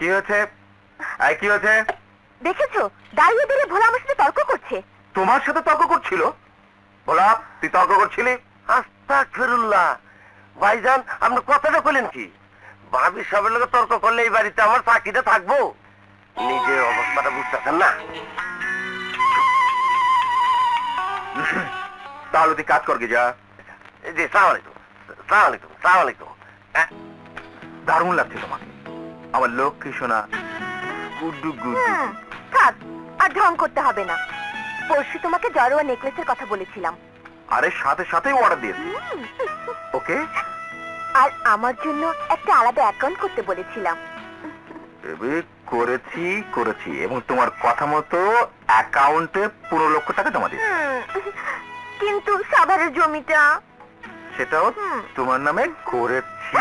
কি হয়েছে? কি হয়েছে? দেখেছো, দাঁড়িয়ে দাঁড়িয়ে ভোলা আমার সাথে তর্ক করছে। তোমার সাথে তর্ক করছিল? ভোলা, তুই তর্ক করছিলি? আস্তাগফিরুল্লাহ। ভাইজান, আপনি কথাটা বলেন কি? ভাবি সবের লোক তর্ক করলে এই বাড়িতে আমার চাকরিটা থাকবো? নিজের অবস্থাটা বুঝতেছেন না। তাহলে তুই কাজ করবি, যা। জি, সালাম আলাইকুম। সালাম আলাইকুম, সালাম আলাইকুম। দারুণ লাগছে তোমাকে, আমার লক্ষ্মী সোনা। গুড্ডু গুড্ডু। থাক, আর ঢং করতে হবে না। পরশু তোমাকে জড়োয়া নেকলেসের কথা বলেছিলাম। আরে সাথে সাথেই অর্ডার দিয়েছি। ওকে। আর আমার জন্য একটা আলাদা অ্যাকাউন্ট করতে বলেছিলাম। করেছি এবং তোমার কথা মতো অ্যাকাউন্টে 15 লক্ষ টাকা জমা দিয়েছি। কিন্তু সাভারের জমিটা সেটাও তোমার নামে করেছি।